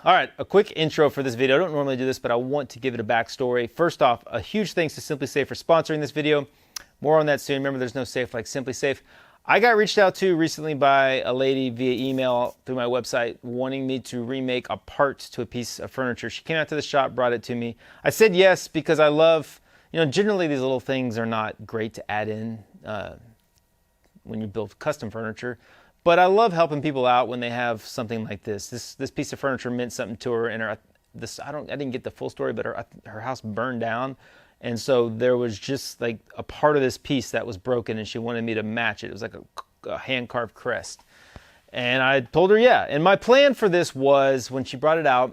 All right, a quick intro for this video. I don't normally do this, but I want to give it a backstory. First off, a huge thanks to SimpliSafe for sponsoring this video. More on that soon. Remember, there's no safe like SimpliSafe. I got reached out to recently by a lady via email through my website wanting me to remake a part to a piece of furniture. She came out to the shop, brought it to me. I said yes because I love, generally these little things are not great to add in when you build custom furniture. But I love helping people out when they have something like this. This piece of furniture meant something to her, and I didn't get the full story, but her house burned down, and so there was just like a part of this piece that was broken, and she wanted me to match it. It was like a hand carved crest, and I told her yeah. And my plan for this was, when she brought it out,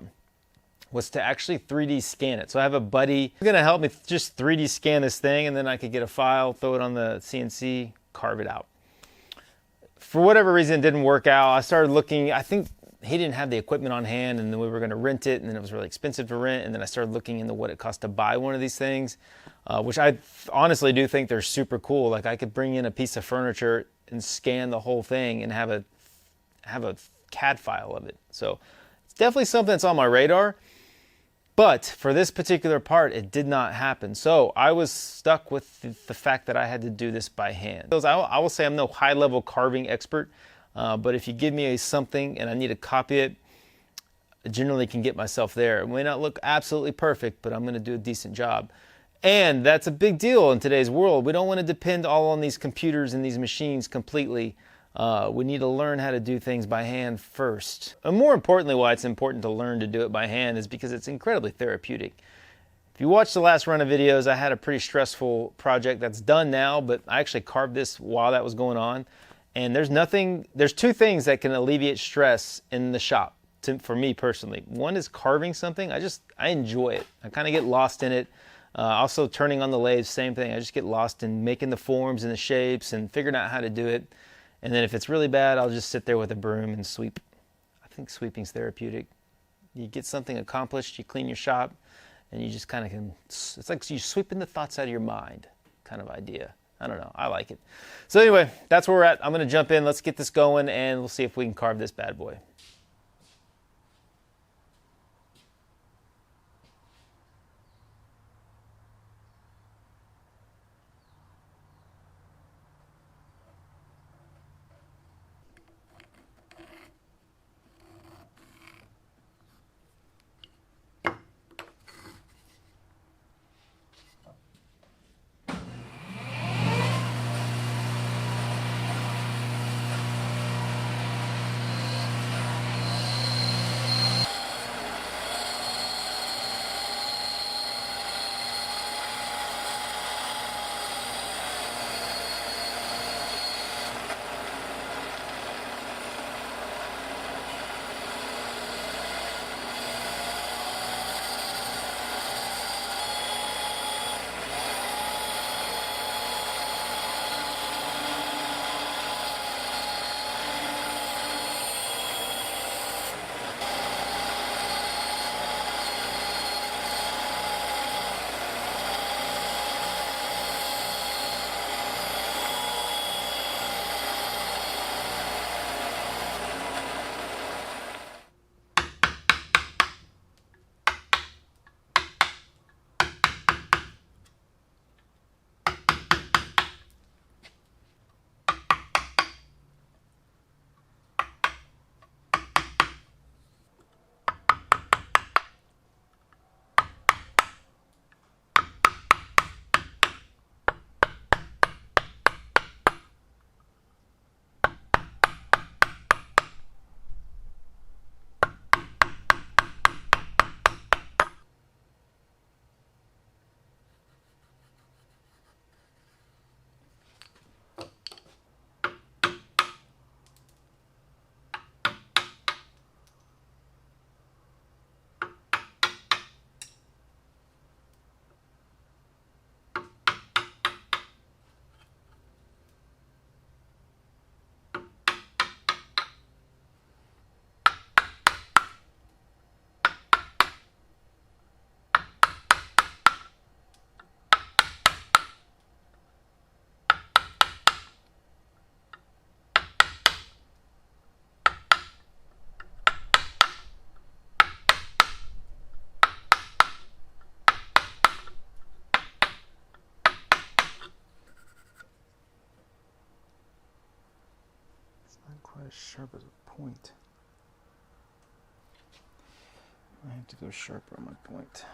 was to actually 3D scan it. So I have a buddy who's gonna help me just 3D scan this thing, and then I could get a file, throw it on the CNC, carve it out. For whatever reason, it didn't work out. I started looking. I think he didn't have the equipment on hand, and then we were going to rent it, and then it was really expensive to rent. And then I started looking into what it cost to buy one of these things, which I honestly do think they're super cool. Like, I could bring in a piece of furniture and scan the whole thing and have a CAD file of it. So it's definitely something that's on my radar. But for this particular part, it did not happen. So I was stuck with the fact that I had to do this by hand. I will say I'm no high-level carving expert, but if you give me something and I need to copy it, I generally can get myself there. It may not look absolutely perfect, but I'm going to do a decent job. And that's a big deal in today's world. We don't want to depend all on these computers and these machines completely. We need to learn how to do things by hand first. And more importantly, why it's important to learn to do it by hand is because it's incredibly therapeutic. If you watch the last run of videos, I had a pretty stressful project that's done now, but I actually carved this while that was going on. And there's two things that can alleviate stress in the shop for me personally. One is carving something. I enjoy it. I kind of get lost in it. Also turning on the lathe, same thing. I just get lost in making the forms and the shapes and figuring out how to do it. And then if it's really bad, I'll just sit there with a broom and sweep. I think sweeping's therapeutic. You get something accomplished, you clean your shop, and you just kind of it's like you're sweeping the thoughts out of your mind kind of idea. I don't know, I like it. So anyway, that's where we're at. I'm gonna jump in, let's get this going, and we'll see if we can carve this bad boy. as sharp as a point. I have to go sharper on my point.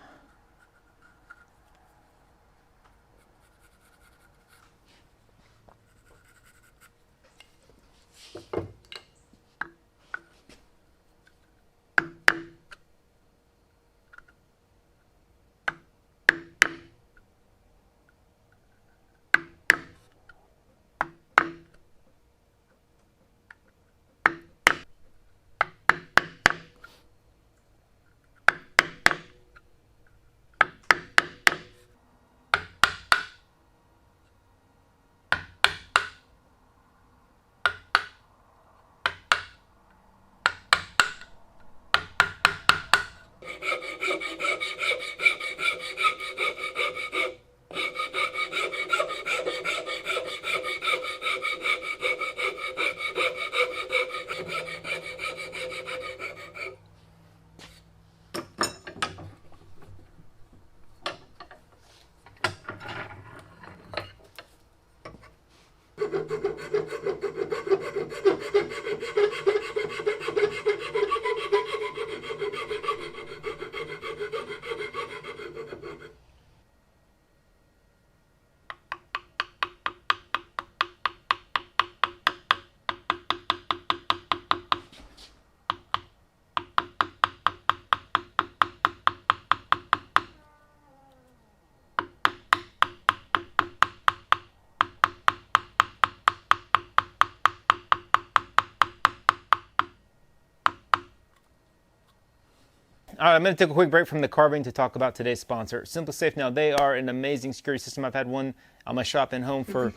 All right, I'm going to take a quick break from the carving to talk about today's sponsor, SimpliSafe. Now, they are an amazing security system. I've had one on my shop and home for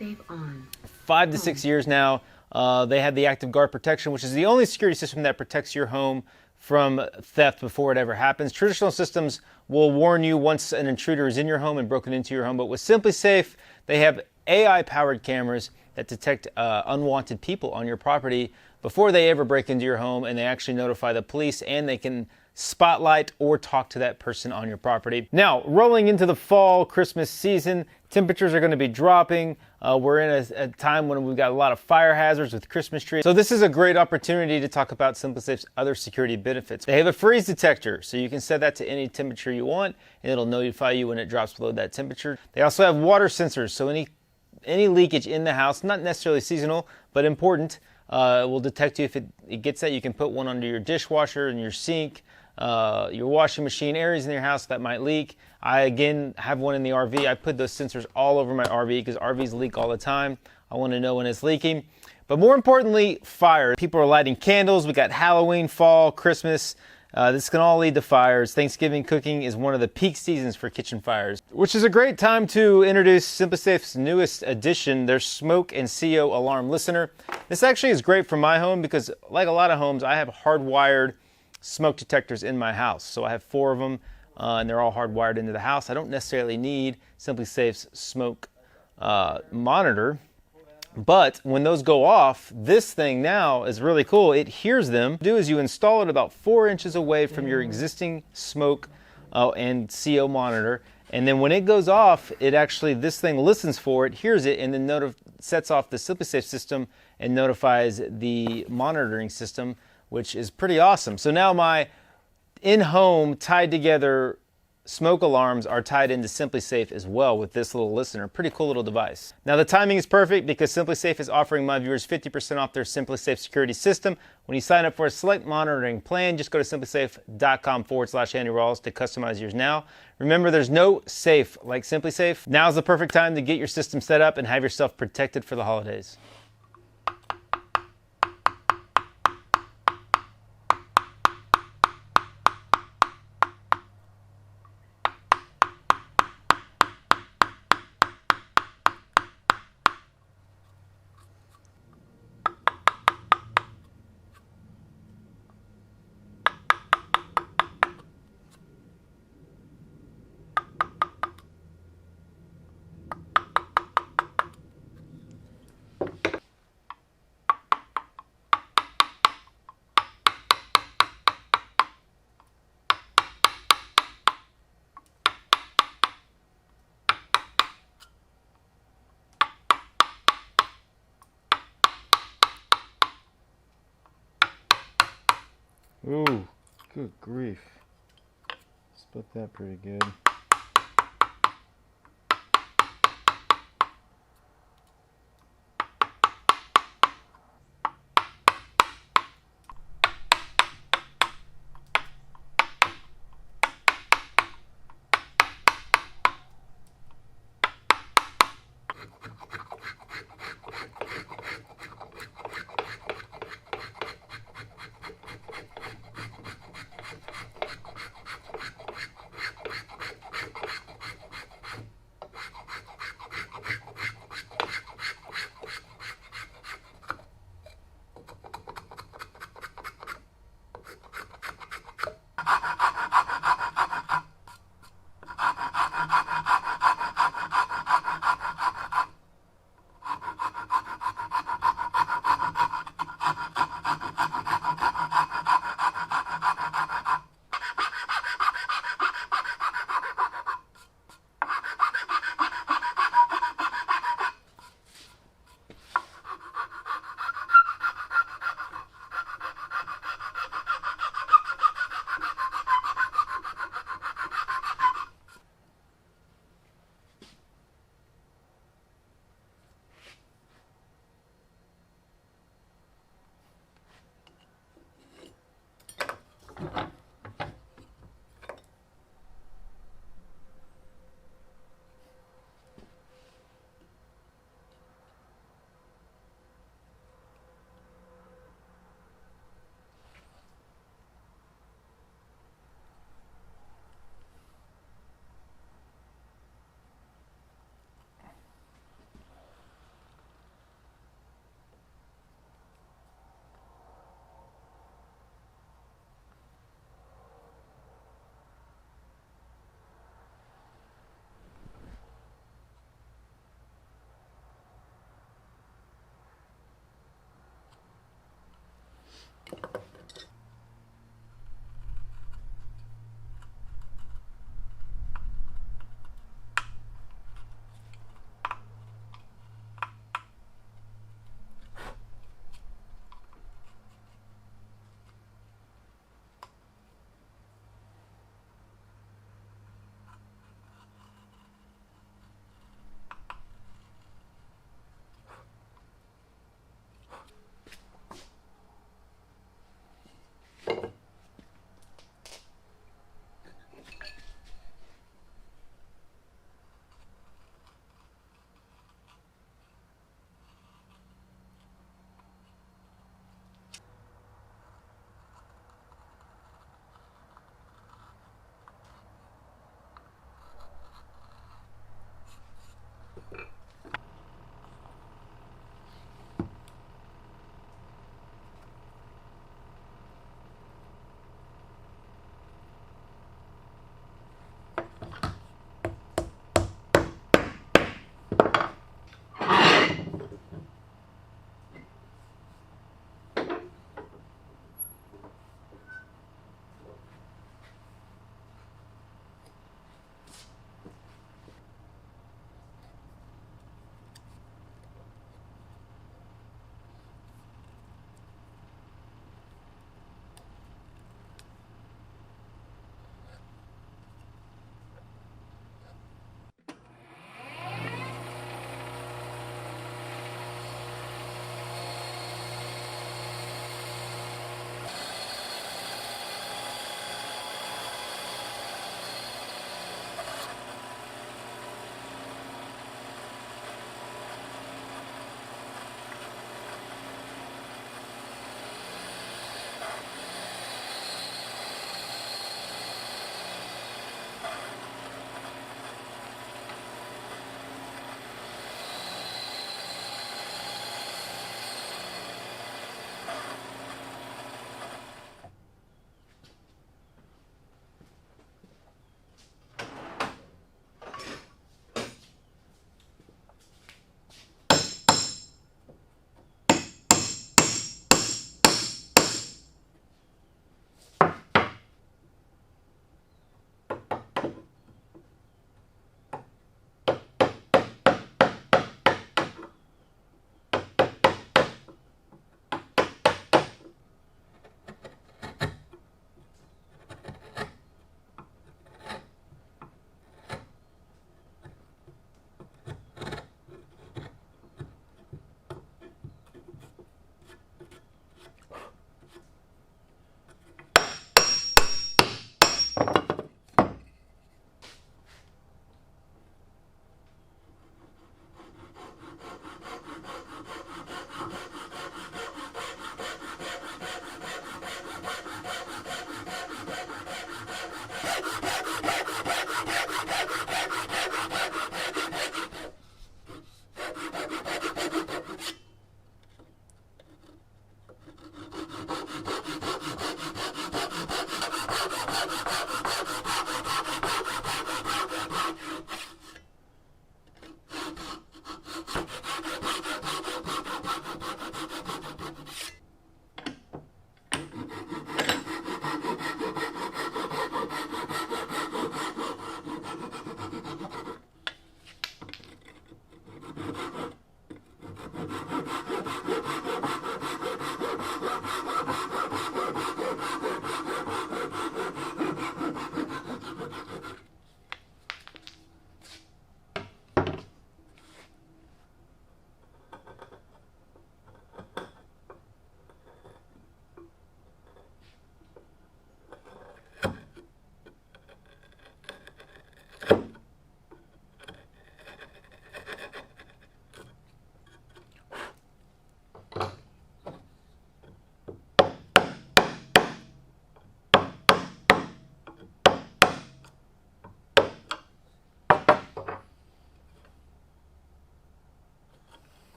5 to 6 years now. They have the Active Guard protection, which is the only security system that protects your home from theft before it ever happens. Traditional systems will warn you once an intruder is in your home and broken into your home, but with SimpliSafe, they have AI-powered cameras that detect unwanted people on your property before they ever break into your home, and they actually notify the police, and they can spotlight or talk to that person on your property. Now, rolling into the fall Christmas season, temperatures are going to be dropping. We're in a time when we've got a lot of fire hazards with Christmas trees. So this is a great opportunity to talk about SimpliSafe's other security benefits. They have a freeze detector, so you can set that to any temperature you want, and it'll notify you when it drops below that temperature. They also have water sensors, so any leakage in the house, not necessarily seasonal, but important, will detect you if it gets that. You can put one under your dishwasher and your sink, your washing machine, areas in your house that might leak. I, again, have one in the RV. I put those sensors all over my RV because RVs leak all the time. I want to know when it's leaking. But more importantly, fire. People are lighting candles. We got Halloween, fall, Christmas. This can all lead to fires. Thanksgiving cooking is one of the peak seasons for kitchen fires, which is a great time to introduce SimpliSafe's newest addition, their smoke and CO alarm listener. This actually is great for my home because, like a lot of homes, I have hardwired smoke detectors in my house. So I have 4 of them, and they're all hardwired into the house. I don't necessarily need SimpliSafe's smoke monitor. But when those go off, this thing now is really cool. It hears them. What you do is you install it about 4 inches away from your existing smoke and CO monitor. And then when it goes off, this thing listens for it, hears it, and then sets off the SimpliSafe system and notifies the monitoring system, which is pretty awesome. So now my in-home tied together smoke alarms are tied into SimpliSafe as well with this little listener. Pretty cool little device. Now the timing is perfect because SimpliSafe is offering my viewers 50% off their SimpliSafe security system. When you sign up for a select monitoring plan, just go to simplisafe.com/Andy Rawls to customize yours now. Remember, there's no safe like SimpliSafe. Now's the perfect time to get your system set up and have yourself protected for the holidays. Ooh, good grief. Split that pretty good.